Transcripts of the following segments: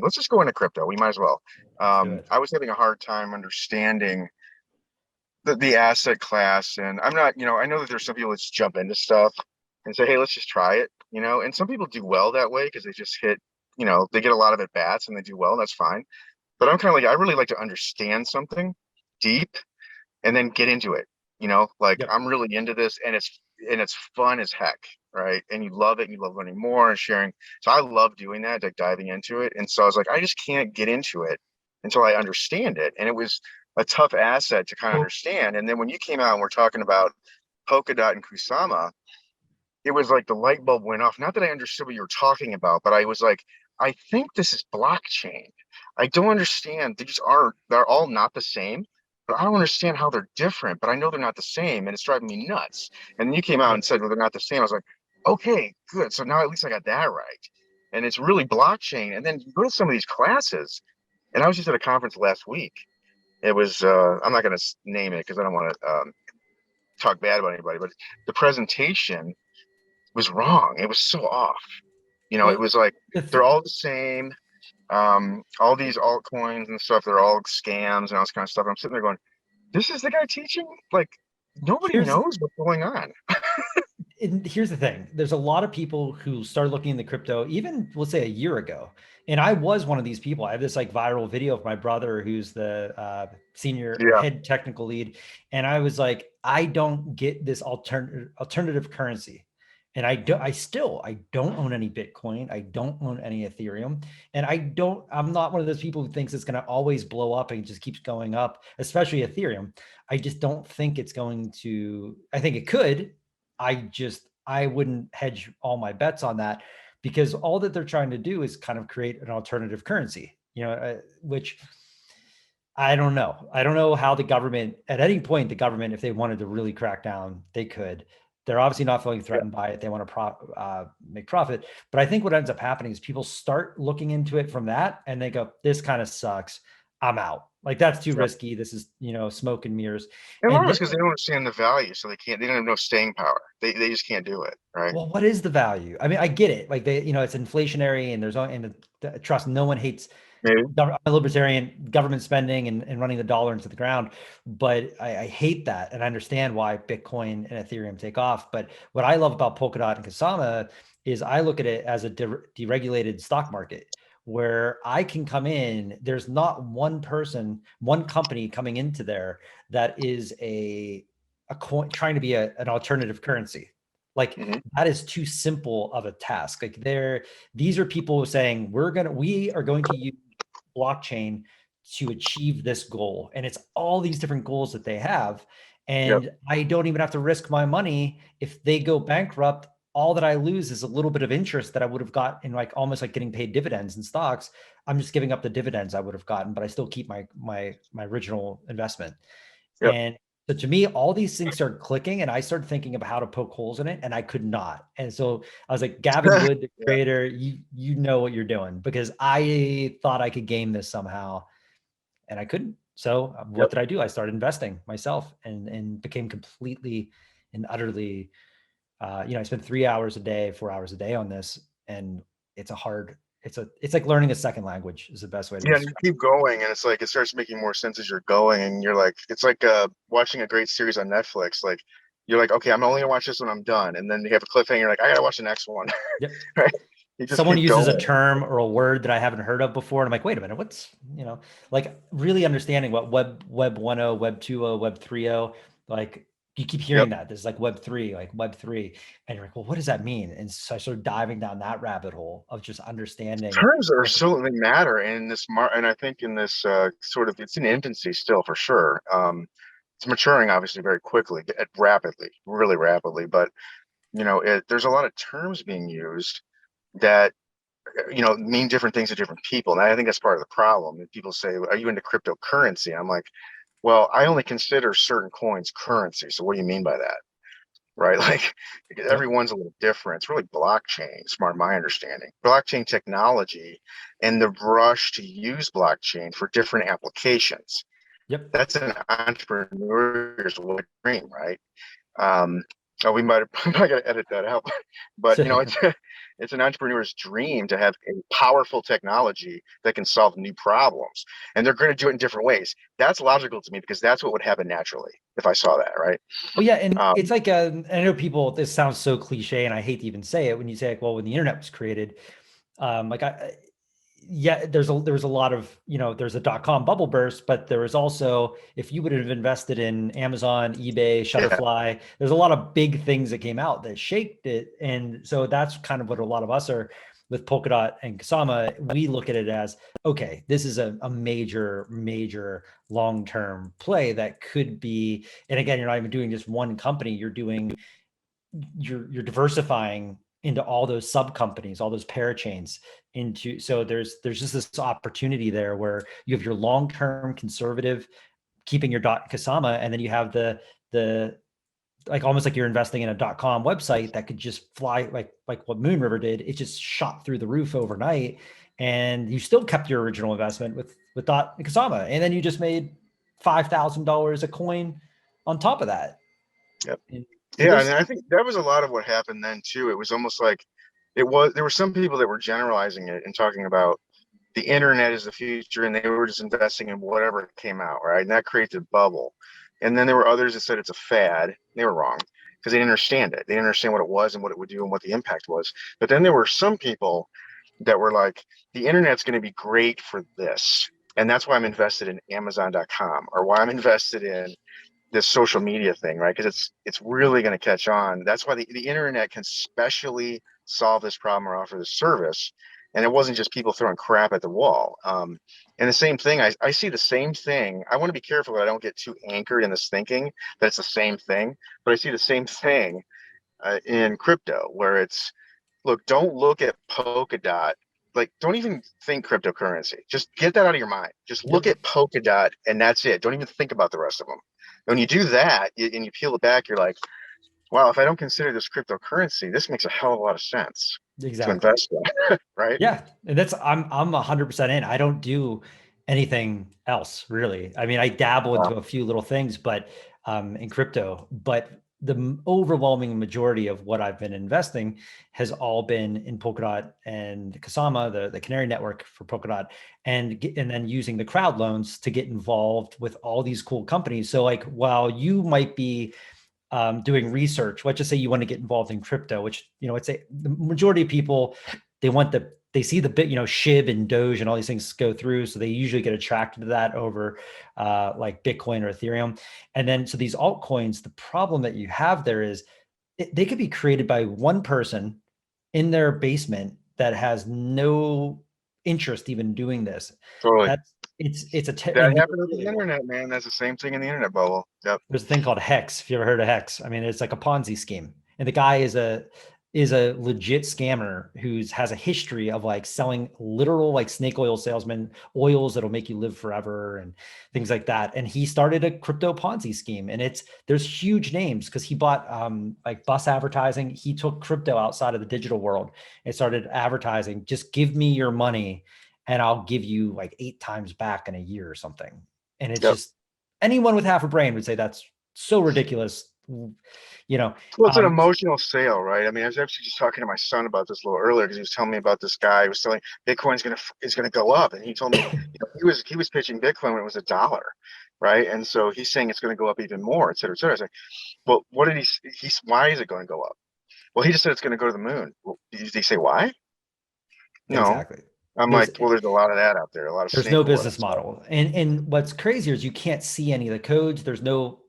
let's just go into crypto. We might as well. Let's do it. I was having a hard time understanding the asset class, and I'm not, I know that there's some people that just jump into stuff and say, hey, let's just try it, and some people do well that way because they just hit, they get a lot of at bats and they do well. That's fine. But I'm kind of like, I really like to understand something deep and then get into it. Like Yep. I'm really into this, and it's fun as heck, right? And you love it, and you love learning more and sharing. So I love doing that, like diving into it. And so I was like, I just can't get into it until I understand it. And it was a tough asset to kind of understand. And then when you came out and we're talking about Polkadot and Kusama, it was like the light bulb went off. Not that I understood what you were talking about, but I was like, I think this is blockchain. I don't understand. They're all not the same, but I don't understand how they're different, but I know they're not the same, and it's driving me nuts. And then you came out and Yep. said, well, they're not the same. I was like, okay, good. So now at least I got that right. And it's really blockchain. And then you go to some of these classes, and I was just at a conference last week. It was, I'm not going to name it because I don't want to talk bad about anybody, but the presentation was wrong. It was so off. It Well, was like the they're th all the same. All these altcoins and stuff, they're all scams and all this kind of stuff. I'm sitting there going, this is the guy teaching? Like nobody here's knows what's going on. and here's the thing. There's a lot of people who started looking into crypto even, let's say, a year ago. And I was one of these people. I have this like viral video of my brother, who's the senior or Yeah. head technical lead. And I was like, I don't get this alternative currency. And I don't own any Bitcoin. I don't own any Ethereum. And I'm not one of those people who thinks it's going to always blow up and just keeps going up, especially Ethereum. I just don't think it's going to, I think it could. I wouldn't hedge all my bets on that, because all that they're trying to do is kind of create an alternative currency, which I don't know. I don't know how the government, at any point, the government, if they wanted to really crack down, they could. They're obviously not feeling Yeah. threatened by it. They want to make profit. But I think what ends up happening is people start looking into it from that and they go, this kind of sucks. I'm out. Like, that's too Yeah. risky. This is, smoke and mirrors. And a lot And of it's then, because they don't understand the value, so they don't have no staying power. They just can't do it, right? well, what is the value? I mean, I get it. Like, it's inflationary, and trust, no one hates Maybe. libertarian government spending and running the dollar into the ground. But I hate that. And I understand why Bitcoin and Ethereum take off. But what I love about Polkadot and Kasama is I look at it as a deregulated stock market where I can come in. There's not one person, one company coming into there that is a coin trying to be an alternative currency. Like, Hmm. that is too simple of a task. Like, these are people saying we are going to use blockchain to achieve this goal. And it's all these different goals that they have. Yep. And I don't even have to risk my money. If they go bankrupt, all that I lose is a little bit of interest that I would have got in, like, almost like getting paid dividends in stocks. I'm just giving up the dividends I would have gotten, but I still keep my original investment. Yep. And so to me, all these things started clicking, and I started thinking about how to poke holes in it, and I could not. And so I was like, Gavin Wood, the Yeah. creator, you know what you're doing, because I thought I could game this somehow, and I couldn't. So what Yep. did I do? I started investing myself, and became completely and utterly, I spent 3 hours a day, 4 hours a day on this, and it's a hard. It's like learning a second language is the best way to Yeah, and you describe keep going, and it's like it starts making more sense as you're going, and you're like, it's like watching a great series on Netflix. Like you're like, okay, I'm only gonna watch this when I'm done, and then you have a cliffhanger. You're like, I gotta watch the next one, it. Yep. right? You just Someone keep uses a going. term or a word that I haven't heard of before, and I'm like, wait a minute, like really understanding what web 1.0, web 2.0, web 3.0, like, you keep Yep. hearing that there's like web 3, and you're like, well, what does that mean? And so I started diving down that rabbit hole of just understanding Terms are what the, so they matter in this and I think in this sort of it's in infancy still for sure. It's maturing obviously very quickly, rapidly, really rapidly, but there's a lot of terms being used that mean different things to different people, and I think that's part of the problem. And people say, "Are you into cryptocurrency?" I'm like, "Well, I only consider certain coins currency. So what do you mean by that?" Right? Like yep, everyone's a little different. It's really blockchain, smart my understanding. Blockchain technology and the rush to use blockchain for different applications. yep. That's an entrepreneur's wet dream, right? Um, oh, we might have, I might gotta edit that out, but So, it's It's an entrepreneur's dream to have a powerful technology that can solve new problems. And they're going to do it in different ways. That's logical to me because that's what would happen naturally if I saw that, right? Well, yeah, and it's Um, like I know people. This sounds so cliche, and I hate to even say it when you say like, well, when the internet was created, like yeah, there's a lot of, there's a dot-com bubble burst, but there was also, if you would have invested in Amazon, eBay, yeah, Shutterfly, there's a lot of big things that came out that shaped it. And so that's kind of what a lot of us are with Polkadot and Kasama. We look at it as, okay, this is a major, major long-term play that could be, and again, you're not even doing just one company, you're diversifying into all those sub companies, all those parachains into, so there's just this opportunity there where you have your long-term conservative keeping your dot Kasama, and then you have the like almost like you're investing in a .com website that could just fly like what Moon River did. It just shot through the roof overnight, and you still kept your original investment with dot Kasama, and then you just made $5,000 a coin on top of that. yeah. And so Yeah, and there's I think that was a lot of what happened then too. It was almost like there were some people that were generalizing it and talking about the internet is the future and they were just investing in whatever came out, right? And that created a bubble. And then there were others that said it's a fad. They were wrong because they didn't understand it. They didn't understand what it was and what it would do and what the impact was. But then there were some people that were like, the internet's going to be great for this. And that's why I'm invested in Amazon.com, or why I'm invested in this social media thing, right? Because it's really going to catch on. That's why the internet can specially solve this problem or offer this service. And it wasn't just people throwing crap at the wall. And the same thing, I see the same thing. I want to be careful that I don't get too anchored in this thinking that it's the same thing, but I see the same thing in crypto where it's, look, don't look at Polkadot. Like, don't even think cryptocurrency. Just get that out of your mind. Just look Yep. at Polkadot and that's it. Don't even think about the rest of them. When you do that and you peel it back, you're like, wow, if I don't consider this cryptocurrency, this makes a hell of a lot of sense to Exactly. invest in, right? Yeah, and that's I'm 100% in. I don't do anything else really. I mean, I dabble Uh, into a few little things, but in crypto, but the overwhelming majority of what I've been investing has all been in Polkadot and Kasama, the Canary network for Polkadot, and then using the crowd loans to get involved with all these cool companies. So like, while you might be doing research, let's just say you want to get involved in crypto, which, it's the majority of people, they see the bit, SHIB and Doge and all these things go through. So they usually get attracted to that over like Bitcoin or Ethereum. And then, so these altcoins, the problem that you have there is they could be created by one person in their basement that has no interest even doing this. totally. That's, That and happened with the really, internet, man. That's the same thing in the internet bubble. Yep. there's a thing called Hex. If you ever heard of Hex, I mean, it's like a Ponzi scheme, and the guy is a legit scammer who's has a history of like selling literal like snake oil salesman oils that'll make you live forever and things like that. And he started a crypto Ponzi scheme, and there's huge names because he bought like bus advertising. He took crypto outside of the digital world and started advertising. Just give me your money, and I'll give you like 8 times back in a year or something. And it's Yep. just, anyone with half a brain would say that's so ridiculous. You know, Well, it's an um, emotional sale, right? I mean, I was actually just talking to my son about this a little earlier because he was telling me about this guy who was telling Bitcoin's gonna go up, and he told me, he was pitching Bitcoin when it was $1, right? And so he's saying it's going to go up even more, et cetera, et cetera. I was like, well, what did why is it going to go up? Well, he just said it's going to go to the moon. Well, did he say why? No. exactly. I'm There's like, well, there's a lot of that out there, a lot of there's no snake oil. business model, and what's crazier is you can't see any of the codes. There's no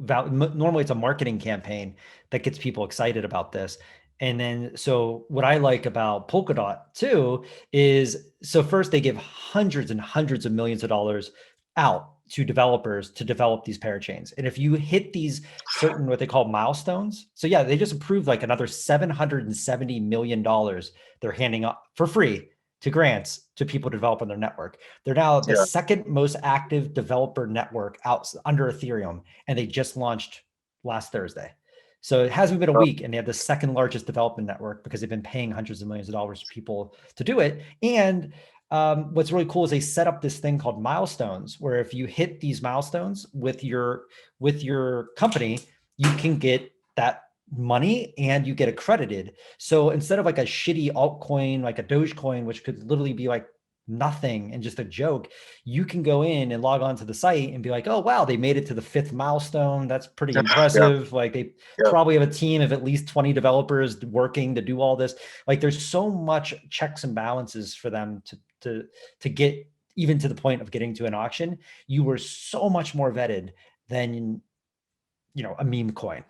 value. Normally it's a marketing campaign that gets people excited about this. And then, so what I like about Polkadot too is, so first they give hundreds and hundreds of millions of dollars out to developers to develop these parachains. And if you hit these certain, what they call milestones, so yeah, they just approved like another $770 million they're handing out for free to grants to people to develop on their network. They're now the Yeah. second most active developer network out under Ethereum, and they just launched last Thursday. So it hasn't been a Uh, week, and they have the second largest development network because they've been paying hundreds of millions of dollars to people to do it. And what's really cool is they set up this thing called milestones, where if you hit these milestones with your company, you can get money and you get accredited. So instead of like a shitty altcoin, like a Dogecoin, which could literally be like nothing and just a joke, you can go in and log on to the site and be like, oh, wow, they made it to the 5th milestone. That's pretty Yeah, impressive. Like they yeah, probably have a team of at least 20 developers working to do all this. Like there's so much checks and balances for them to get even to the point of getting to an auction. You were so much more vetted than, a meme coin.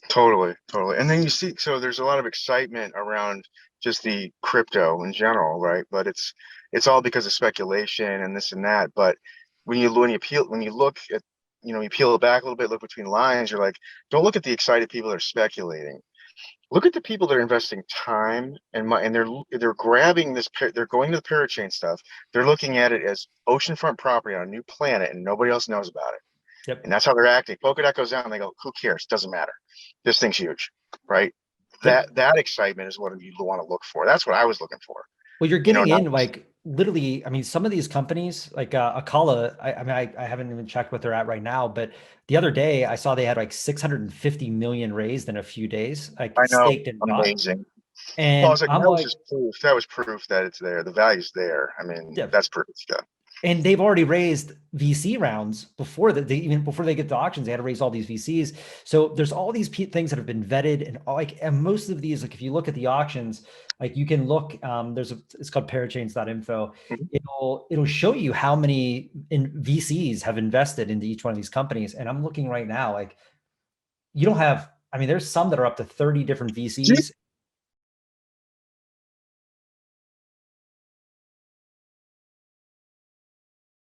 totally, totally. And then you see, so there's a lot of excitement around just the crypto in general, right? But it's all because of speculation and this and that. But when you look at, you peel it back a little bit, look between the lines, you're like, don't look at the excited people that are speculating. Look at the people that are investing time and money, and they're grabbing this. They're going to the parachain stuff. They're looking at it as oceanfront property on a new planet, and nobody else knows about it. And Yep. that's how they're acting. Polkadot goes down, and they go, "Who cares? Doesn't matter. This thing's huge, right?" Yep. That excitement is what you want to look for. That's what I was looking for. Well, you're getting Not in like literally, I mean, some of these companies like Akala, I mean, I haven't even checked what they're at right now, but the other day I saw they had like 650 million raised in a few days, like I know, staked and bought. amazing. Well, I And was like, I'm that was like, just proof. That was proof that it's there. The value's there. I mean, yeah. that's proof. Yeah. And they've already raised VC rounds before that. They even before they get to auctions, they had to raise all these VCs. So there's all these things that have been vetted, and and most of these, like if you look at the auctions, like you can look. It's called parachains.info. Mhm. It'll show you how many VCs have invested into each one of these companies. And I'm looking right now, like you don't have. I mean, there's some that are up to 30 different Do you, VCs.